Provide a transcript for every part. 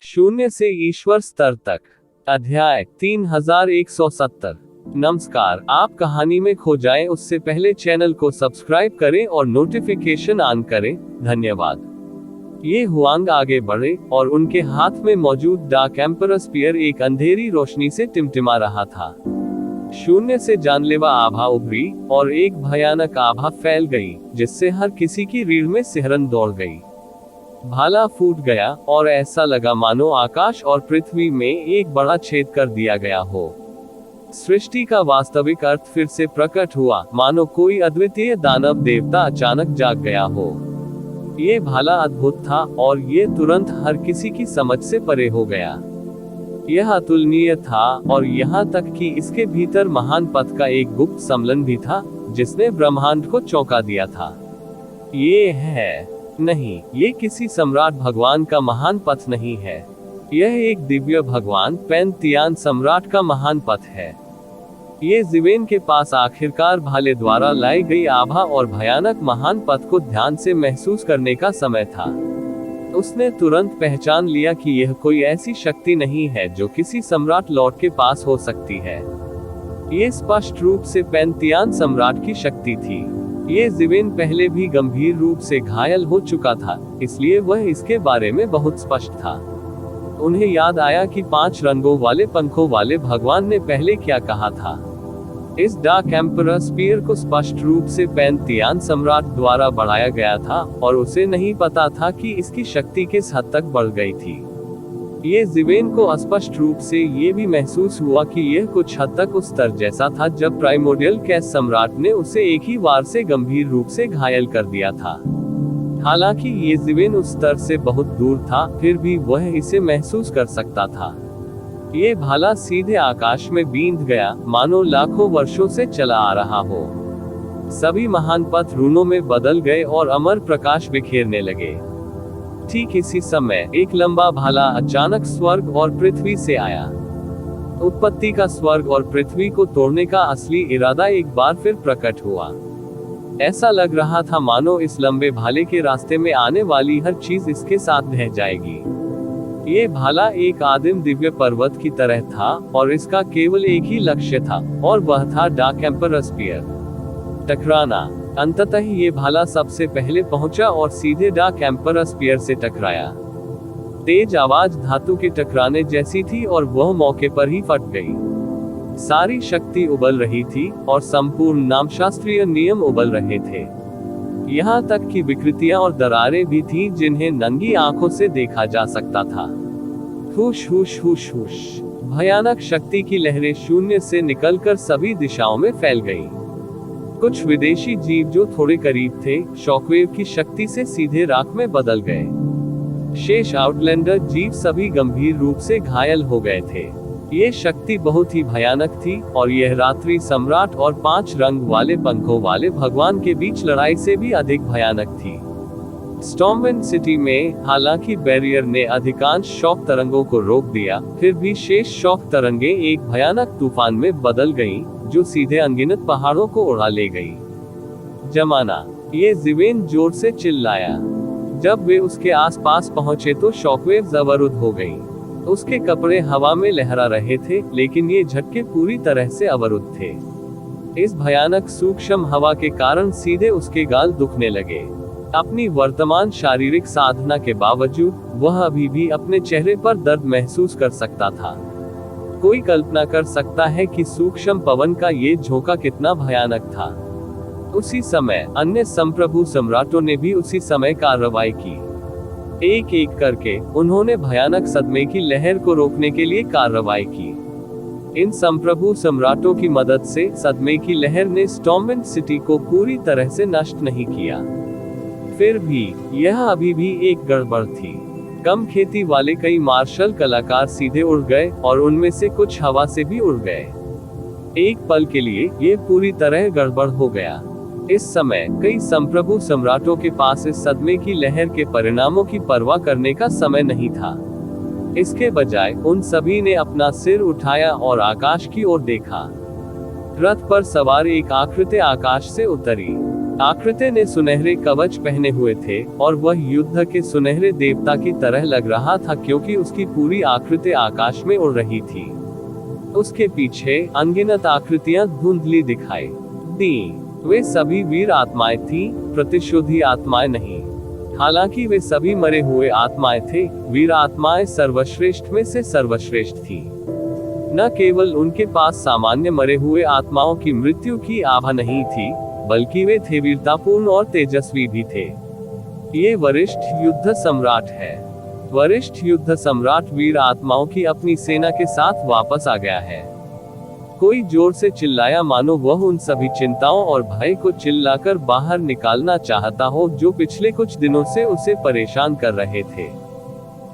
शून्य से ईश्वर स्तर तक। अध्याय 3170। नमस्कार, आप कहानी में खो जाएं उससे पहले चैनल को सब्सक्राइब करें और नोटिफिकेशन ऑन करें। धन्यवाद। ये हुआंग आगे बढ़े और उनके हाथ में मौजूद डार्क एम्परर स्पीयर एक अंधेरी रोशनी से टिमटिमा रहा था। शून्य से जानलेवा आभा उभरी और एक भयानक आभा फैल गई, जिससे हर किसी की रीढ़ में सिहरन दौड़ गई। भाला फूट गया और ऐसा लगा मानो आकाश और पृथ्वी में एक बड़ा छेद कर दिया गया हो। सृष्टि का वास्तविक अर्थ फिर से प्रकट हुआ, मानो कोई अद्वितीय दानव देवता अचानक जाग गया हो। ये भाला अद्भुत था और ये तुरंत हर किसी की समझ से परे हो गया। यह अतुलनीय था और यहाँ तक कि इसके भीतर महान पथ का एक गुप्त सम्मिलन भी था, जिसने ब्रह्मांड को चौंका दिया था। ये किसी सम्राट भगवान का महान पथ नहीं है। यह एक दिव्य भगवान पैंतियान सम्राट का महान पथ है। ये जिवेन के पास आखिरकार भाले द्वारा लाई गई आभा और भयानक महान पथ को ध्यान से महसूस करने का समय था। उसने तुरंत पहचान लिया कि यह कोई ऐसी शक्ति नहीं है जो किसी सम्राट लॉर्ड के पास हो सकती है। ये स्पष्ट रूप से पैंतियान सम्राट की शक्ति थी। ये जिवेन पहले भी गंभीर रूप से घायल हो चुका था, इसलिए वह इसके बारे में बहुत स्पष्ट था। उन्हें याद आया कि 5 रंगों वाले पंखों वाले भगवान ने पहले क्या कहा था। इस डार्क एम्परर स्पीयर को स्पष्ट रूप से पैंतियान सम्राट द्वारा बढ़ाया गया था और उसे नहीं पता था कि इसकी शक्ति किस हद तक बढ़ गई थी। ये जिवेन को स्पष्ट रूप से ये भी महसूस हुआ कि यह कुछ हद तक उस स्तर जैसा था जब प्राइमोर्डियल कैस सम्राट ने उसे एक ही वार से गंभीर रूप से घायल कर दिया था। हालांकि ये जिवेन उस स्तर से बहुत दूर था, फिर भी वह इसे महसूस कर सकता था। ये भाला सीधे आकाश में बींध गया, मानो लाखों वर्षों से चला आ रहा हो। सभी महान पथ रूनों में बदल गए और अमर प्रकाश बिखेरने लगे। ठीक इसी समय एक लंबा भाला अचानक स्वर्ग और पृथ्वी से आया। उत्पत्ति का स्वर्ग और पृथ्वी को तोड़ने का असली इरादा एक बार फिर प्रकट हुआ। ऐसा लग रहा था मानो इस लंबे भाले के रास्ते में आने वाली हर चीज इसके साथ ढह जाएगी। ये भाला एक आदिम दिव्य पर्वत की तरह था और इसका केवल एक ही लक्ष्य था, और वह था डार्क एम्परर स्पीयर। टकराना। अंततः ये भाला सबसे पहले पहुंचा और सीधे डार्क एम्परर स्पीयर से टकराया। तेज आवाज धातु के टकराने जैसी थी और वह मौके पर ही फट गई। सारी शक्ति उबल रही थी और संपूर्ण नामशास्त्रीय नियम उबल रहे थे। यहाँ तक कि विकृतियां और दरारें भी थीं जिन्हें नंगी आंखों से देखा जा सकता था। हुश हुश हुश हुश। भयानक शक्ति की लहरें शून्य से निकलकर सभी दिशाओं में फैल गईं। कुछ विदेशी जीव जो थोड़े करीब थे, शॉकवेव की शक्ति से सीधे राख में बदल गए। शेष आउटलैंडर जीव सभी गंभीर रूप से घायल हो गए थे। ये शक्ति बहुत ही भयानक थी और यह रात्रि सम्राट और 5 रंग वाले पंखों वाले भगवान के बीच लड़ाई से भी अधिक भयानक थी। स्टॉर्मविंड सिटी में हालांकि बैरियर ने अधिकांश शॉक तरंगों को रोक दिया, फिर भी शेष शॉक तरंगें एक भयानक तूफान में बदल गईं, जो सीधे अनगिनत पहाड़ों को उड़ा ले गई। जमाना। ये जिवेन जोर से चिल्लाया। जब वे उसके आसपास पहुंचे तो शॉकवेव्स अवरुद्ध हो गईं। उसके कपड़े हवा में लहरा रहे थे, लेकिन ये झटके पूरी तरह से अवरुद्ध थे। इस भयानक सूक्ष्म हवा के कारण सीधे उसके गाल दुखने लगे। अपनी वर्तमान शारीरिक साधना के बावजूद वह अभी भी अपने चेहरे पर दर्द महसूस कर सकता था। कोई कल्पना कर सकता है कि सूक्ष्म पवन का ये झोंका कितना भयानक था। उसी समय अन्य संप्रभु सम्राटों ने भी उसी समय कार्रवाई की। एक एक करके उन्होंने भयानक सदमे की लहर को रोकने के लिए कार्रवाई की। इन संप्रभु सम्राटों की मदद से सदमे की लहर ने स्टॉर्मविंड सिटी को पूरी तरह से नष्ट नहीं किया। फिर भी यह अभी भी एक गड़बड़ थी। कम खेती वाले कई मार्शल कलाकार सीधे उड़ गए और उनमें से कुछ हवा से भी उड़ गए। एक पल के लिए ये पूरी तरह गड़बड़ हो गया। इस समय कई संप्रभु सम्राटों के पास इस सदमे की लहर के परिणामों की परवाह करने का समय नहीं था। इसके बजाय उन सभी ने अपना सिर उठाया और आकाश की ओर देखा। रथ पर सवार एक आकृति आकाश से उतरी। आकृति ने सुनहरे कवच पहने हुए थे और वह युद्ध के सुनहरे देवता की तरह लग रहा था क्योंकि उसकी पूरी आकृति आकाश में उड़ रही थी। उसके पीछे अनगिनत आकृतियां धुंधली दिखाई दी। वे सभी वीर आत्माएं थी, प्रतिशोधी आत्माएं नहीं। हालांकि वे सभी मरे हुए आत्माएं थे, वीर आत्माएं सर्वश्रेष्ठ में से सर्वश्रेष्ठ थी। न केवल उनके पास सामान्य मरे हुए आत्माओं की मृत्यु की आभा नहीं थी, बल्कि वे थे वीरतापूर्ण और तेजस्वी भी थे। ये वरिष्ठ युद्ध सम्राट है। वरिष्ठ युद्ध सम्राट वीर आत्माओं की अपनी सेना के साथ वापस आ गया है। कोई जोर से चिल्लाया मानो वह उन सभी चिंताओं और भय को चिल्लाकर बाहर निकालना चाहता हो जो पिछले कुछ दिनों से उसे परेशान कर रहे थे।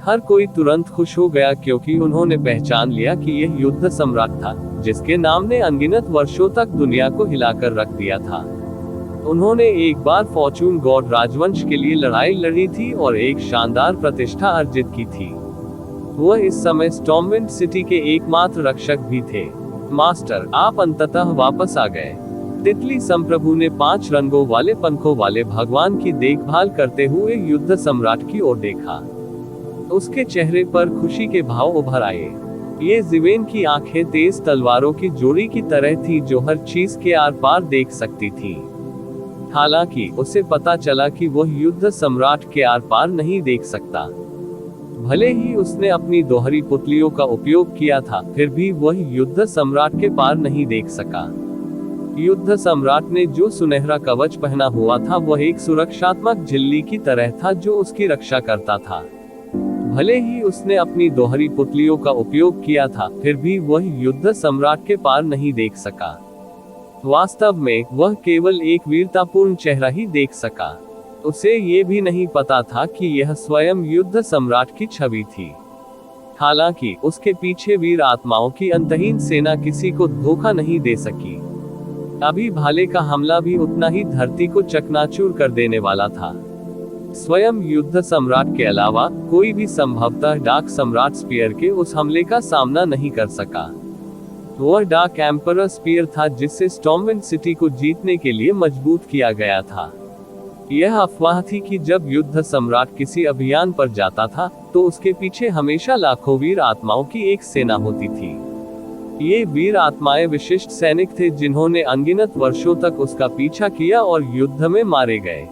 हर कोई तुरंत खुश हो गया क्योंकि उन्होंने पहचान लिया कि यह युद्ध सम्राट था, जिसके नाम ने अनगिनत वर्षों तक दुनिया को हिलाकर रख दिया था। उन्होंने एक बार फॉर्चून गॉड राजवंश के लिए लड़ाई लड़ी थी और एक शानदार प्रतिष्ठा अर्जित की थी। वह इस समय स्टॉर्मविंड सिटी के एकमात्र रक्षक भी थे। मास्टर, आप अंततः वापस आ गए। तितली संप्रभु ने 5 रंगों वाले पंखों वाले भगवान की देखभाल करते हुए युद्ध सम्राट की ओर देखा। उसके चेहरे पर खुशी के भाव उभर आए। ये ज़िवेन की आंखें तेज तलवारों की जोड़ी की तरह थी जो हर चीज के आर पार देख सकती थी। हालांकि उसे पता चला कि वह युद्ध सम्राट के आर पार नहीं देख सकता। भले ही उसने अपनी दोहरी पुतलियों का उपयोग किया था, फिर भी वह युद्ध सम्राट के पार नहीं देख सका। युद्ध सम्राट ने जो सुनहरा कवच पहना हुआ था वह एक सुरक्षात्मक झिल्ली की तरह था जो उसकी रक्षा करता था। भले ही उसने अपनी दोहरी पुतलियों का उपयोग किया था, फिर भी वह युद्ध सम्राट के पार नहीं देख सका। वास्तव में वह केवल एक वीरतापूर्ण चेहरा ही देख सका। उसे ये भी नहीं पता था कि यह स्वयं युद्ध सम्राट की छवि थी। हालांकि उसके पीछे वीर आत्माओं की अंतहीन सेना किसी को धोखा नहीं दे सकी। अभी भाले का हमला भी उतना ही धरती को चकनाचूर कर देने वाला था। स्वयं युद्ध सम्राट के अलावा कोई भी संभवतः डार्क सम्राट स्पीयर के उस हमले का सामना नहीं कर सका। वह डार्क एम्परर स्पीयर था जिससे स्टॉर्मविंड सिटी को जीतने के लिए मजबूत किया गया था। यह अफवाह थी कि जब युद्ध सम्राट किसी अभियान पर जाता था तो उसके पीछे हमेशा लाखों वीर आत्माओं की एक सेना होती थी। ये वीर आत्माएं विशिष्ट सैनिक थे जिन्होंने अनगिनत वर्षों तक उसका पीछा किया और युद्ध में मारे गए।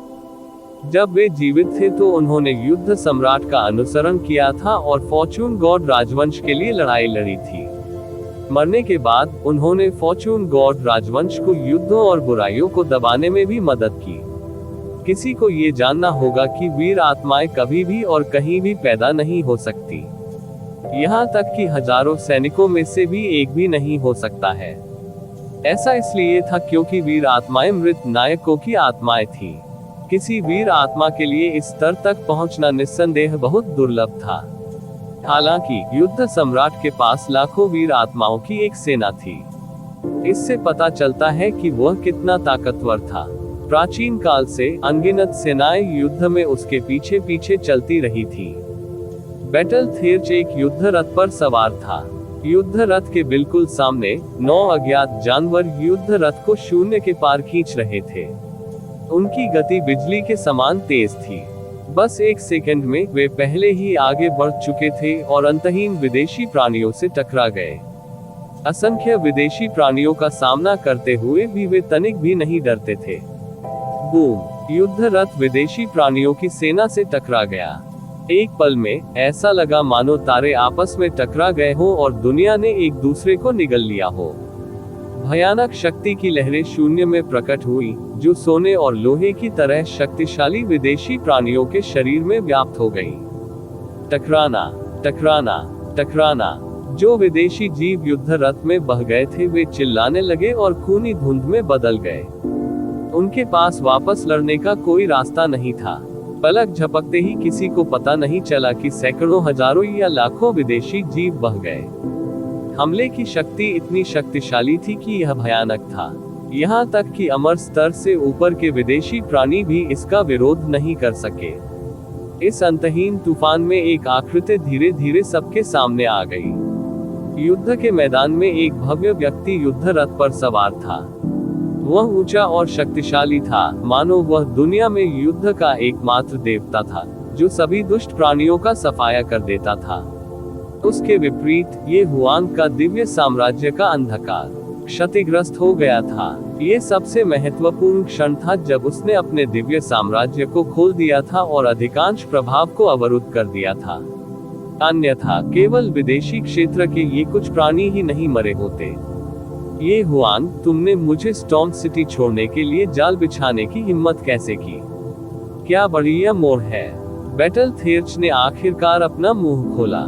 जब वे जीवित थे तो उन्होंने युद्ध सम्राट का अनुसरण किया था और फॉर्चून गॉड राजवंश के लिए लड़ाई लड़ी थी। मरने के बाद उन्होंने फॉर्चून गॉड राजवंश को युद्धों और बुराइयों को दबाने में भी मदद की। किसी को ये जानना होगा कि वीर आत्माएं कभी भी और कहीं भी पैदा नहीं हो सकती। यहाँ तक कि हजारों सैनिकों में से भी एक भी नहीं हो सकता है। ऐसा इसलिए था क्योंकि वीर आत्माएं मृत नायकों की आत्माएं थीं। किसी वीर आत्मा के लिए इस स्तर तक पहुंचना निस्संदेह बहुत दुर्लभ था। हालांकि युद्ध सम्राट के पास लाखों वीर आत्माओं की एक सेना थी। इससे पता चलता है कि वह कितना ताकतवर था। प्राचीन काल से अनगिनत सेनाएं युद्ध में उसके पीछे पीछे चलती रही थी। बैटल थेर्च एक युद्ध रथ पर सवार था। युद्ध रथ के बिल्कुल सामने 9 अज्ञात जानवर युद्ध रथ को शून्य के पार खींच रहे थे। उनकी गति बिजली के समान तेज थी। बस 1 सेकंड में वे पहले ही आगे बढ़ चुके थे और अंतहीन विदेशी प्राणियों से टकरा गए। असंख्य विदेशी प्राणियों का सामना करते हुए भी वे तनिक भी नहीं डरते थे। बूम! युद्ध रथ विदेशी प्राणियों की सेना से टकरा गया। एक पल में ऐसा लगा मानो तारे आपस में टकरा गए हो और दुनिया ने एक दूसरे को निगल लिया हो। भयानक शक्ति की लहरें शून्य में प्रकट हुई, जो सोने और लोहे की तरह शक्तिशाली विदेशी प्राणियों के शरीर में व्याप्त हो गई। टकराना, टकराना, टकराना। जो विदेशी जीव युद्ध रथ में बह गए थे वे चिल्लाने लगे और खूनी धुंध में बदल गए। उनके पास वापस लड़ने का कोई रास्ता नहीं था। पलक झपकते ही किसी को पता नहीं चला कि सैकड़ों, हजारों या लाखों विदेशी जीव बह गए। हमले की शक्ति इतनी शक्तिशाली थी कि यह भयानक था। यहाँ तक कि अमर स्तर से ऊपर के विदेशी प्राणी भी इसका विरोध नहीं कर सके। इस अंतहीन तूफान में एक आकृति धीरे धीरे सबके सामने आ गई। युद्ध के मैदान में एक भव्य व्यक्ति युद्ध रथ पर सवार था। वह ऊंचा और शक्तिशाली था, मानो वह दुनिया में युद्ध का एकमात्र देवता था, जो सभी दुष्ट प्राणियों का सफाया कर देता था। उसके विपरीत, ये हुआंग का दिव्य साम्राज्य का अंधकार क्षतिग्रस्त हो गया था। ये सबसे महत्वपूर्ण क्षण था जब उसने अपने दिव्य साम्राज्य को खोल दिया था और अधिकांश प्रभाव को अवरुद्ध कर दिया था। अन्यथा केवल विदेशी क्षेत्र के ये कुछ प्राणी ही नहीं मरे होते। ये हुआंग, तुमने मुझे स्टॉर्म सिटी छोड़ने के लिए जाल बिछाने की हिम्मत कैसे की? क्या बढ़िया मोड़ है। बैटल थेर्च ने आखिरकार अपना मुंह खोला।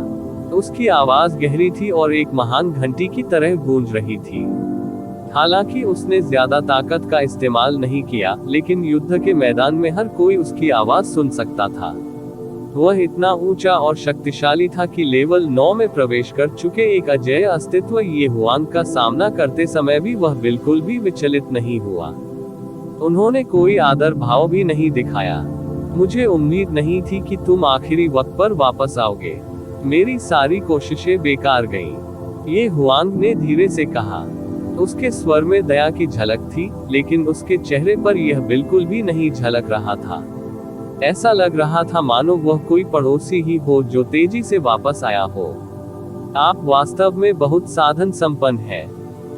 उसकी आवाज गहरी थी और एक महान घंटी की तरह गूंज रही थी। हालांकि उसने ज्यादा ताकत का इस्तेमाल नहीं किया, लेकिन युद्ध के मैदान में हर कोई उसकी आवाज सुन सकता था। वह इतना ऊंचा और शक्तिशाली था कि लेवल 9 में प्रवेश कर चुके एक अजेय अस्तित्व ये हुआंग का सामना करते समय भी वह बिल्कुल भी विचलित नहीं हुआ। उन्होंने कोई आदर भाव भी नहीं दिखाया। मुझे उम्मीद नहीं थी कि तुम आखिरी वक्त पर वापस आओगे। मेरी सारी कोशिशें बेकार गईं। ये हुआंग ने धीरे से कहा। उसके स्वर में दया की झलक थी, लेकिन उसके चेहरे पर यह बिल्कुल भी नहीं झलक रहा था। ऐसा लग रहा था मानो वह कोई पड़ोसी ही हो जो तेजी से वापस आया हो। आप वास्तव में बहुत साधन संपन्न हैं।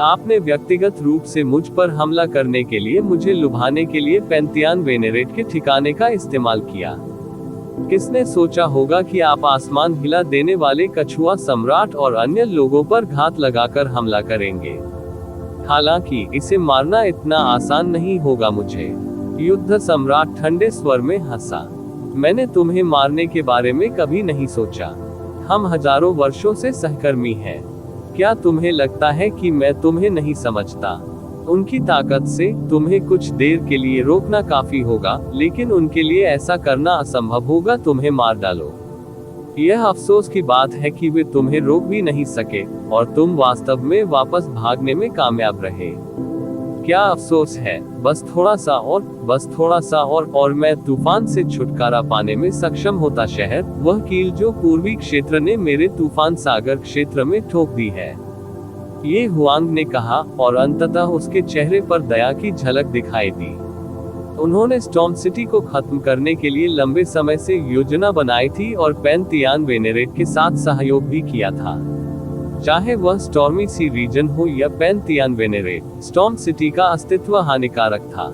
आपने व्यक्तिगत रूप से मुझ पर हमला करने के लिए मुझे लुभाने के लिए पैंथियन वेनेरेट के ठिकाने का इस्तेमाल किया। किसने सोचा होगा कि आप आसमान हिला देने वाले कछुआ सम्राट और अन्य लोगों पर घात लगाकर हमला करेंगे। हालांकि इसे मारना इतना आसान नहीं होगा मुझे। युद्ध सम्राट ठंडे स्वर में हंसा। मैंने तुम्हें मारने के बारे में कभी नहीं सोचा। हम हजारों वर्षों से सहकर्मी हैं। क्या तुम्हें लगता है कि मैं तुम्हें नहीं समझता? उनकी ताकत से तुम्हें कुछ देर के लिए रोकना काफी होगा, लेकिन उनके लिए ऐसा करना असंभव होगा। तुम्हें मार डालो। यह अफसोस की बात है कि वे तुम्हें रोक भी नहीं सके और तुम वास्तव में वापस भागने में कामयाब रहे। क्या अफसोस है? बस थोड़ा सा और मैं तूफान से छुटकारा पाने में सक्षम होता। शहर, वह कील जो पूर्वी क्षेत्र ने मेरे तूफान सागर क्षेत्र में ठोक दी है, ये हुआंग ने कहा, और अंततः उसके चेहरे पर दया की झलक दिखाई दी। उन्होंने स्टॉर्म सिटी को खत्म करने के लिए लंबे समय से योजना बनाई थी और पैंथियन वेनेरेट के साथ सहयोग भी किया था। चाहे वह स्टॉर्मी सी रीजन हो या पैंथियन वेनेरेट, स्टॉर्म सिटी का अस्तित्व हानिकारक था।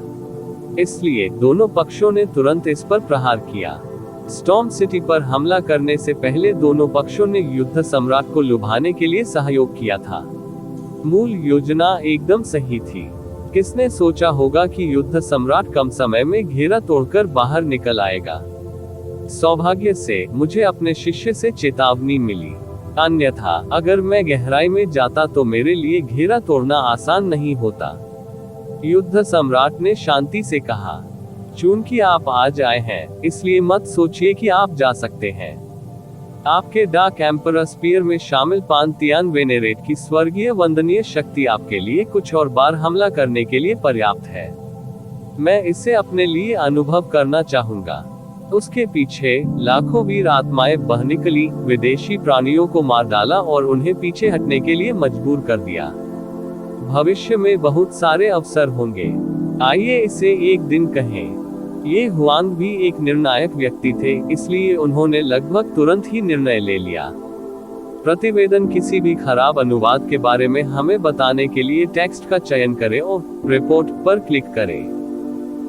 इसलिए दोनों पक्षों ने तुरंत इस पर प्रहार किया। स्टॉर्म सिटी पर हमला करने से पहले दोनों पक्षों ने युद्ध सम्राट को लुभाने के लिए सहयोग किया था। मूल योजना एकदम सही थी। किसने सोचा होगा कि युद्ध सम्राट कम समय में घेरा तोड़कर बाहर निकल आएगा? सौभाग्य से मुझे अपने शिष्य से चेतावनी मिली, अन्यथा अगर मैं गहराई में जाता तो मेरे लिए घेरा तोड़ना आसान नहीं होता। युद्ध सम्राट ने शांति से कहा। चूंकि आप आज आए हैं, इसलिए मत सोचिए कि आप जा सकते हैं। आपके डार्क एम्परर स्पीयर में शामिल पैंथियन वेनेरेट की स्वर्गीय वंदनीय शक्ति आपके लिए कुछ और बार हमला करने के लिए पर्याप्त है। मैं इसे अपने लिए अनुभव करना चाहूंगा। उसके पीछे लाखों वीर आत्माएं बह निकली, विदेशी प्राणियों को मार डाला और उन्हें पीछे हटने के लिए मजबूर कर दिया। भविष्य में बहुत सारे अवसर होंगे। आइए इसे एक दिन कहें। ये हुआंग भी एक निर्णायक व्यक्ति थे, इसलिए उन्होंने लगभग तुरंत ही निर्णय ले लिया। प्रतिवेदन किसी भी खराब अनुवाद के बारे में हमें बताने के लिए टेक्स्ट का चयन करें और रिपोर्ट पर क्लिक करें।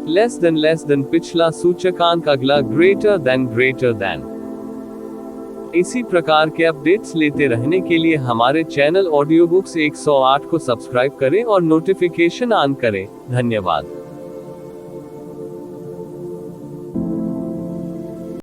लेस देन पिछला सूचकांक, अगला ग्रेटर देन। इसी प्रकार के अपडेट्स लेते रहने के लिए हमारे चैनल ऑडियो बुक्स 108 को सब्सक्राइब करें और नोटिफिकेशन ऑन करें। धन्यवाद।